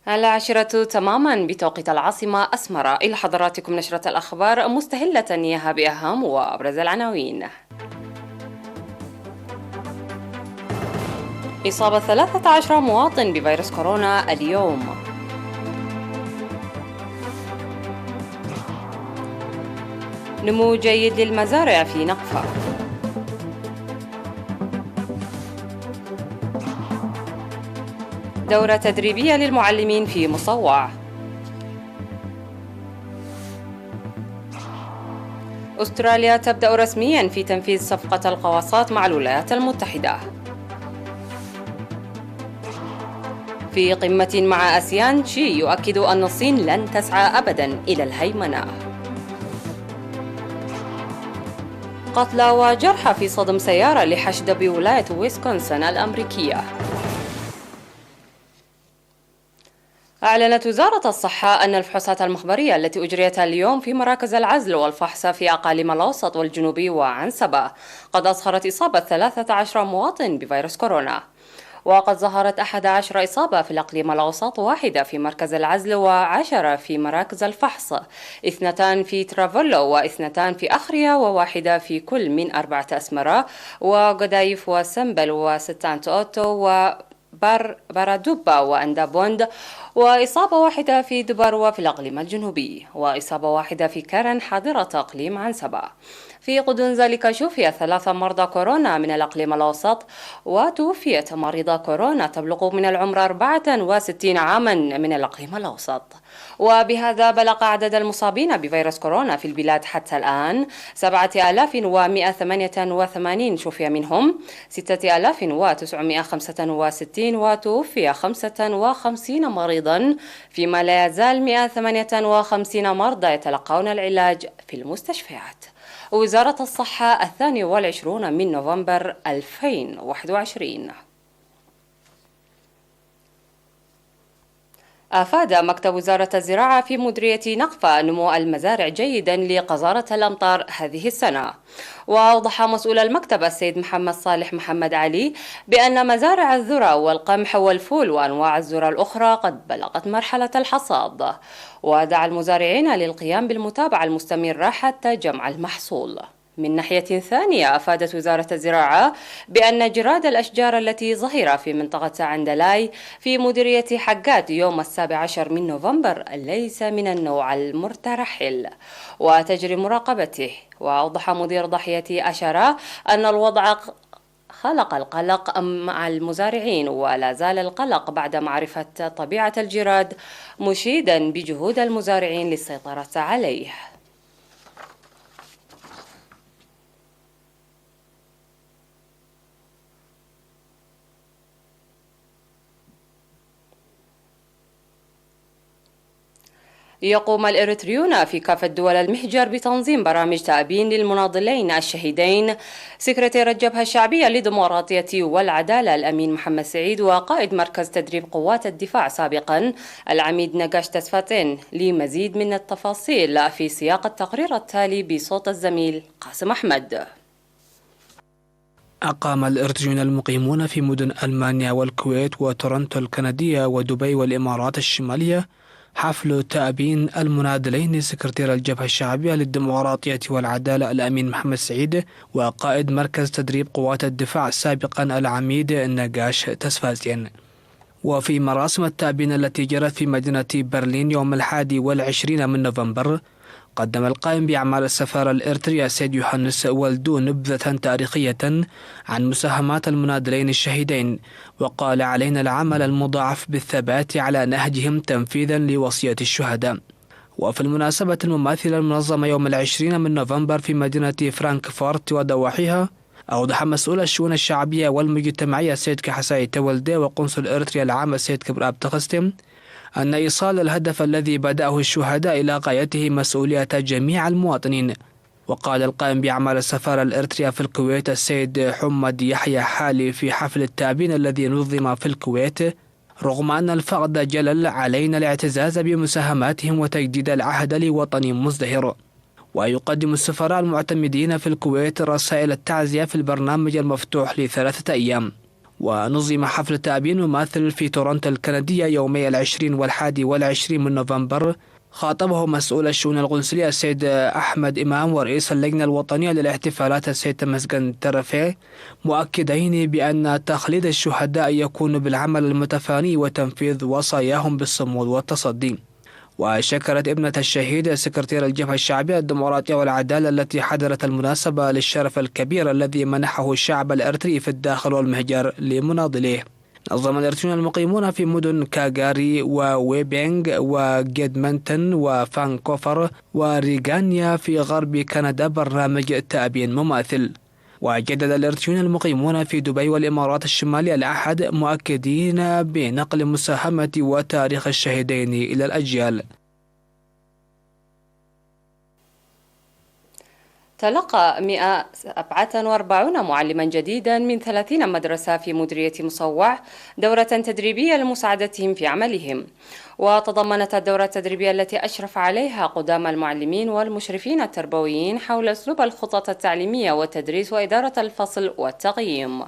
العاشرة تماما بتوقيت العاصمة أسمر. إلى حضراتكم نشرة الأخبار مستهلة إياها بأهم وأبرز العناوين. إصابة 13 مواطن بفيروس كورونا اليوم. نمو جيد للمزارع في نقفة. دورة تدريبية للمعلمين في مصوع. أستراليا تبدأ رسميا في تنفيذ صفقة الغواصات مع الولايات المتحدة. في قمة مع آسيان، شي يؤكد أن الصين لن تسعى أبدا إلى الهيمنة. قتلى وجرحى في صدم سيارة لحشد بولاية ويسكونسن الأمريكية. أعلنت وزارة الصحة أن الفحوصات المخبرية التي أجريت اليوم في مراكز العزل والفحص في أقاليم الأوسط والجنوبي وعنسبة قد أظهرت إصابة 13 مواطن بفيروس كورونا، وقد ظهرت 11 إصابة في الإقليم الأوسط، 1 في مركز العزل و10 في مراكز الفحص، 2 في ترافولو و2 في أخريا و1 في كل من 4 أسمرة وغدايف وسمبل وستانت أوتو بارادوبا وأندابوند، وإصابة 1 في دبر في الإقليم الجنوبي، وإصابة 1 في كارن حاضرة إقليم عنسبة. في غضون ذلك شوفي 3 مرضى كورونا من الإقليم الأوسط، وتوفيت مريضة كورونا تبلغ من العمر 64 عاما من الإقليم الأوسط. وبهذا بلغ عدد المصابين بفيروس كورونا في البلاد حتى الآن 7188، شفي منهم 6965 وتوفي 55 مريضا، فيما لا يزال 158 مرضى يتلقون العلاج في المستشفيات. وزارة الصحة 22 من نوفمبر 2021. أفاد مكتب وزارة الزراعة في مديرية نقفة نمو المزارع جيدا لقذارة الأمطار هذه السنة. وأوضح مسؤول المكتب السيد محمد صالح محمد علي بأن مزارع الذرة والقمح والفول وأنواع الذرة الأخرى قد بلغت مرحلة الحصاد، ودعا المزارعين للقيام بالمتابعة المستمرة حتى جمع المحصول. من ناحية ثانية، أفادت وزارة الزراعة بأن جراد الأشجار التي ظهر في منطقة عندلاي في مديرية حقات يوم 17 من نوفمبر ليس من النوع المترحل وتجري مراقبته. وأوضح مدير ضاحية أشرة أن الوضع خلق القلق مع المزارعين، ولا زال القلق بعد معرفة طبيعة الجراد، مشيدا بجهود المزارعين للسيطرة عليه. يقوم الإريتريون في كافة دول المحجر بتنظيم برامج تأبين للمناضلين الشهيدين سكرتير الجبهة الشعبية للديمقراطية والعدالة الأمين محمد سعيد، وقائد مركز تدريب قوات الدفاع سابقا العميد نقاش تسفاتين، لمزيد من التفاصيل في سياق التقرير التالي بصوت الزميل قاسم أحمد. أقام الإريتريون المقيمون في مدن ألمانيا والكويت وتورنتو الكندية ودبي والإمارات الشمالية حفل تأبين المناضلين سكرتير الجبهة الشعبية للديمقراطية والعدالة الأمين محمد سعيد وقائد مركز تدريب قوات الدفاع سابقا العميد نقاش تسفازين. وفي مراسم التأبين التي جرت في مدينة برلين يوم 21 من نوفمبر، قدم القائم بأعمال السفارة الإريترية السيد يوحنس والدو نبذة تاريخية عن مساهمات المناضلين الشهيدين، وقال: علينا العمل المضاعف بالثبات على نهجهم تنفيذا لوصية الشهداء. وفي المناسبة المماثلة المنظمة يوم 20 من نوفمبر في مدينة فرانكفورت وضواحيها، أوضح مسؤول الشؤون الشعبية والمجتمعية السيد كحساي تولدي وقنصل إريتريا العام السيد كبراب تخستم أن إيصال الهدف الذي بدأه الشهداء إلى غايته مسؤولية جميع المواطنين. وقال القائم بأعمال السفارة الإريترية في الكويت السيد حمد يحيى حالي في حفل التأبين الذي نظم في الكويت: رغم أن الفقد جلل، علينا الاعتزاز بمساهماتهم وتجديد العهد لوطن مزدهر. ويقدم السفراء المعتمدين في الكويت رسائل التعزية في البرنامج المفتوح ل3 أيام. ونظم حفل تأبين مماثل في تورنتو الكندية يومي 20 و21 من نوفمبر. خاطبه مسؤول الشؤون القنصلية السيد أحمد إمام ورئيس اللجنة الوطنية للاحتفالات السيد تمسكن ترفيه، مؤكدين بأن تخليد الشهداء يكون بالعمل المتفاني وتنفيذ وصاياهم بالصمود والتصدي. وشكرت ابنة الشهيد سكرتير الجبهة الشعبية الديمقراطية والعدالة التي حضرت المناسبة للشرف الكبير الذي منحه الشعب الإريتري في الداخل والمهجر لمناضليه. نظم الإريتريون المقيمون في مدن كاغاري وويبينغ وجيدمنتون وفانكوفر وريغانيا في غرب كندا برنامج تأبين مماثل. وجدد الإريتريون المقيمون في دبي والإمارات الشمالية الأحد مؤكدين بنقل مساهمة وتاريخ الشهيدين إلى الأجيال. تلقى 147 معلما جديدا من 30 مدرسة في مديرية مصوع دورة تدريبية لمساعدتهم في عملهم. وتضمنت الدورة التدريبية التي أشرف عليها قدام المعلمين والمشرفين التربويين حول أسلوب الخطط التعليمية والتدريس وإدارة الفصل والتقييم.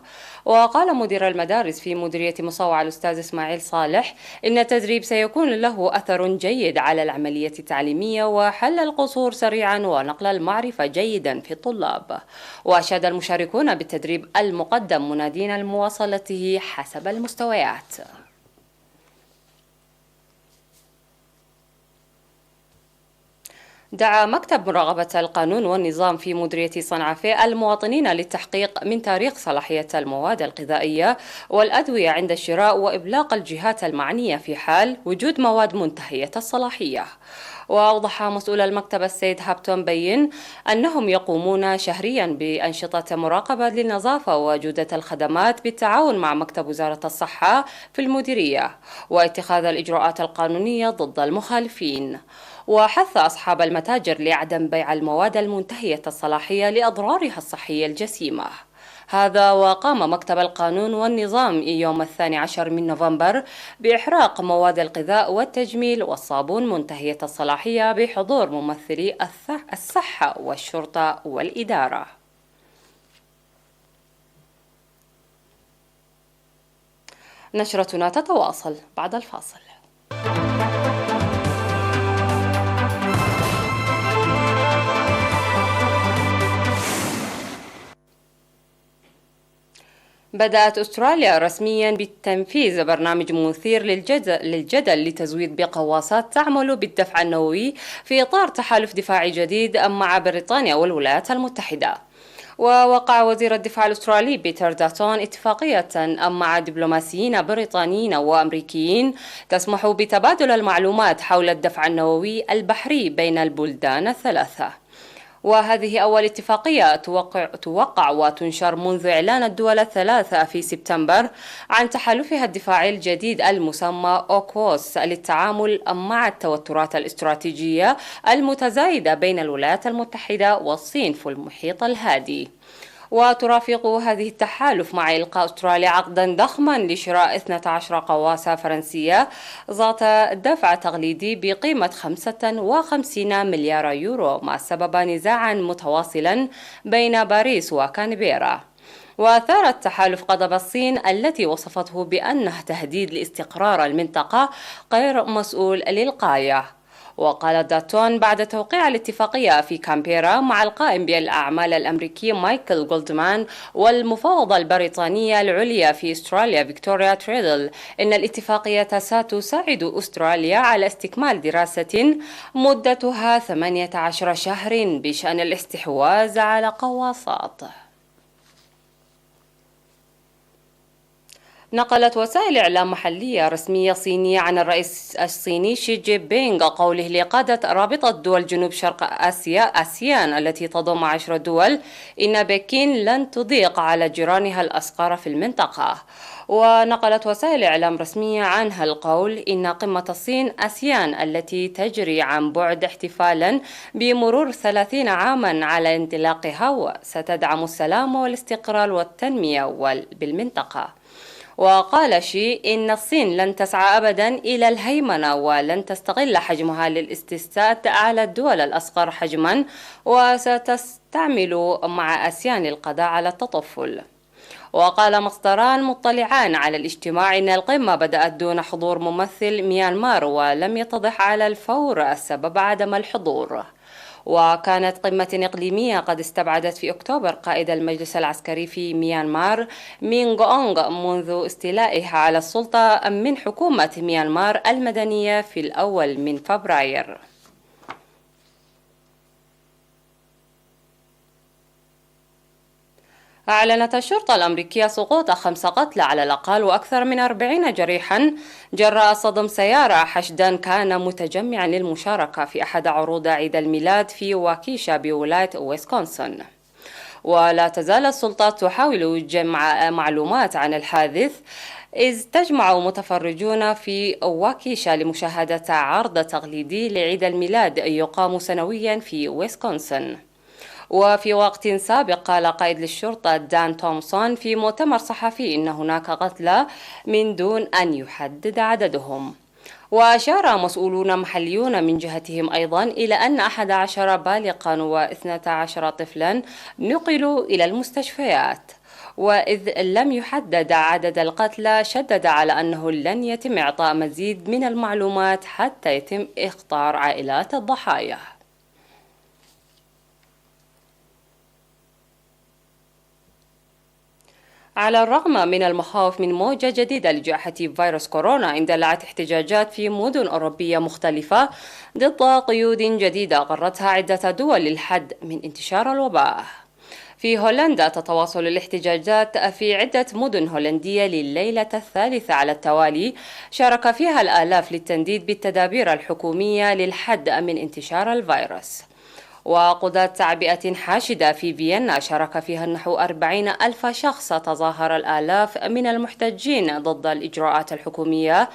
وقال مدير المدارس في مديرية مصوع الأستاذ إسماعيل صالح إن التدريب سيكون له أثر جيد على العملية التعليمية وحل القصور سريعا ونقل المعرفة جيدا في الطلاب. وأشاد المشاركون بالتدريب المقدم منادين لمواصلته حسب المستويات. دعا مكتب مراقبة القانون والنظام في مديرية صنعاء المواطنين للتحقيق من تاريخ صلاحية المواد الغذائية والأدوية عند الشراء وإبلاغ الجهات المعنية في حال وجود مواد منتهية الصلاحية. وأوضح مسؤول المكتب السيد هابتون بين أنهم يقومون شهريا بأنشطة مراقبة للنظافة وجودة الخدمات بالتعاون مع مكتب وزارة الصحة في المديرية واتخاذ الإجراءات القانونية ضد المخالفين. وحث أصحاب المتاجر لعدم بيع المواد المنتهية الصلاحية لأضرارها الصحية الجسيمة. هذا وقام مكتب القانون والنظام يوم 12 من نوفمبر بإحراق مواد الغذاء والتجميل والصابون منتهية الصلاحية بحضور ممثلي الصحة والشرطة والإدارة. نشرتنا تتواصل بعد الفاصل. بدأت أستراليا رسميا بتنفيذ برنامج مثير للجدل لتزويد بغواصات تعمل بالدفع النووي في إطار تحالف دفاعي جديد مع بريطانيا والولايات المتحدة. ووقع وزير الدفاع الأسترالي بيتر داتون اتفاقية مع دبلوماسيين بريطانيين وأمريكيين تسمح بتبادل المعلومات حول الدفع النووي البحري بين البلدان الثلاثة. وهذه أول اتفاقية توقع وتنشر منذ إعلان الدول الثلاثة في سبتمبر عن تحالفها الدفاعي الجديد المسمى أوكوس للتعامل مع التوترات الاستراتيجية المتزايدة بين الولايات المتحدة والصين في المحيط الهادي. وترافق هذه التحالف مع إلقاء أستراليا عقدا ضخما لشراء 12 قواصة فرنسية ذات دفع تقليدي بقيمة 55 مليار يورو، ما سبب نزاعا متواصلا بين باريس وكانبيرا. وأثار التحالف غضب الصين التي وصفته بأنه تهديد لاستقرار المنطقة غير مسؤول للغاية. وقال داتون بعد توقيع الاتفاقية في كامبيرا مع القائم بالأعمال الأمريكي مايكل جولدمان والمفوضة البريطانية العليا في أستراليا فيكتوريا تريدل إن الاتفاقية ستساعد أستراليا على استكمال دراسة مدتها 18 شهر بشأن الاستحواذ على غواصات. نقلت وسائل إعلام محلية رسمية صينية عن الرئيس الصيني شي جين بينغ قوله لقادة رابطة دول جنوب شرق آسيا آسيان التي تضم 10 دول إن بكين لن تضيق على جيرانها الأصغر في المنطقة. ونقلت وسائل إعلام رسمية عنها القول إن قمة الصين آسيان التي تجري عن بعد احتفالا بمرور 30 عاما على انطلاقها ستدعم السلام والاستقرار والتنمية بالمنطقة. وقال شي إن الصين لن تسعى أبدا إلى الهيمنة ولن تستغل حجمها للاستفتاء على الدول الأصغر حجما وستستعمل مع آسيان القضاء على التطفل. وقال مصدران مطلعان على الاجتماع إن القمة بدأت دون حضور ممثل ميانمار، ولم يتضح على الفور السبب عدم الحضور. وكانت قمة إقليمية قد استبعدت في أكتوبر قائد المجلس العسكري في ميانمار مين غونغ منذ استيلائه على السلطة من حكومة ميانمار المدنية في الأول من فبراير. أعلنت الشرطة الأمريكية سقوط 5 قتلى على الأقل وأكثر من 40 جريحا جراء صدم سيارة حشدا كان متجمعا للمشاركة في أحد عروض عيد الميلاد في واكيشا بولاية ويسكونسن. ولا تزال السلطات تحاول جمع معلومات عن الحادث، إذ تجمع متفرجون في واكيشا لمشاهدة عرض تقليدي لعيد الميلاد يقام سنويا في ويسكونسن. وفي وقت سابق قال قائد للشرطة دان تومسون في مؤتمر صحفي إن هناك قتلى من دون أن يحدد عددهم. وأشار مسؤولون محليون من جهتهم أيضا إلى أن 11 بالغا و12 طفلا نقلوا إلى المستشفيات. وإذ لم يحدد عدد القتلى، شدد على أنه لن يتم إعطاء مزيد من المعلومات حتى يتم إخطار عائلات الضحايا. على الرغم من المخاوف من موجة جديدة لجائحة فيروس كورونا، اندلعت احتجاجات في مدن أوروبية مختلفة ضد قيود جديدة أقرتها عدة دول للحد من انتشار الوباء. في هولندا تتواصل الاحتجاجات في عدة مدن هولندية لليلة الثالثة على التوالي، شارك فيها الآلاف للتنديد بالتدابير الحكومية للحد من انتشار الفيروس. وقضاة تعبئة حاشدة في فيينا شارك فيها نحو 40,000 شخص. تظاهر الآلاف من المحتجين ضد الإجراءات الحكومية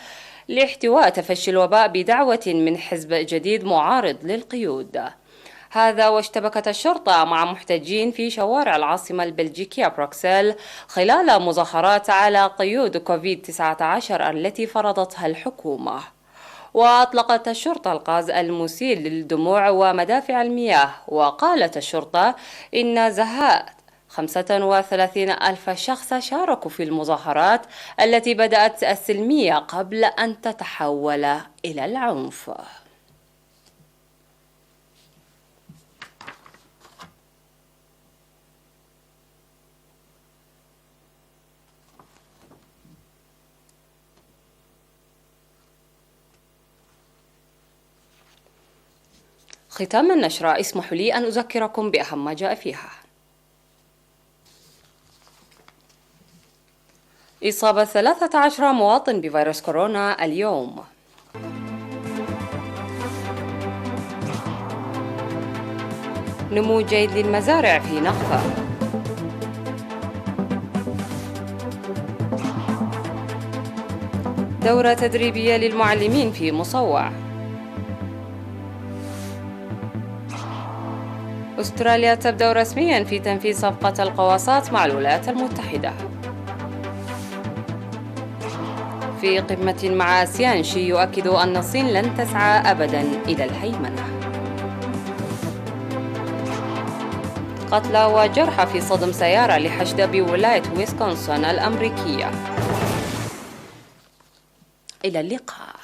لاحتواء تفشي الوباء بدعوة من حزب جديد معارض للقيود. هذا واشتبكت الشرطة مع محتجين في شوارع العاصمة البلجيكية بروكسل خلال مظاهرات على قيود كوفيد-19 التي فرضتها الحكومة. وأطلقت الشرطة الغاز المسيل للدموع ومدافع المياه. وقالت الشرطة إن زهاء 35,000 شخص شاركوا في المظاهرات التي بدأت السلمية قبل أن تتحول إلى العنف. ختام النشرة، اسمحوا لي أن أذكركم بأهم ما جاء فيها. إصابة 13 مواطن بفيروس كورونا اليوم. نمو جيد للمزارع في نخفة. دورة تدريبية للمعلمين في مصوع. أستراليا تبدأ رسمياً في تنفيذ صفقة الغواصات مع الولايات المتحدة. في قمة مع آسيان، شي يؤكد أن الصين لن تسعى أبداً إلى الهيمنة. قتلى وجرحى في صدم سيارة لحشد بولاية ويسكونسن الأمريكية. إلى اللقاء.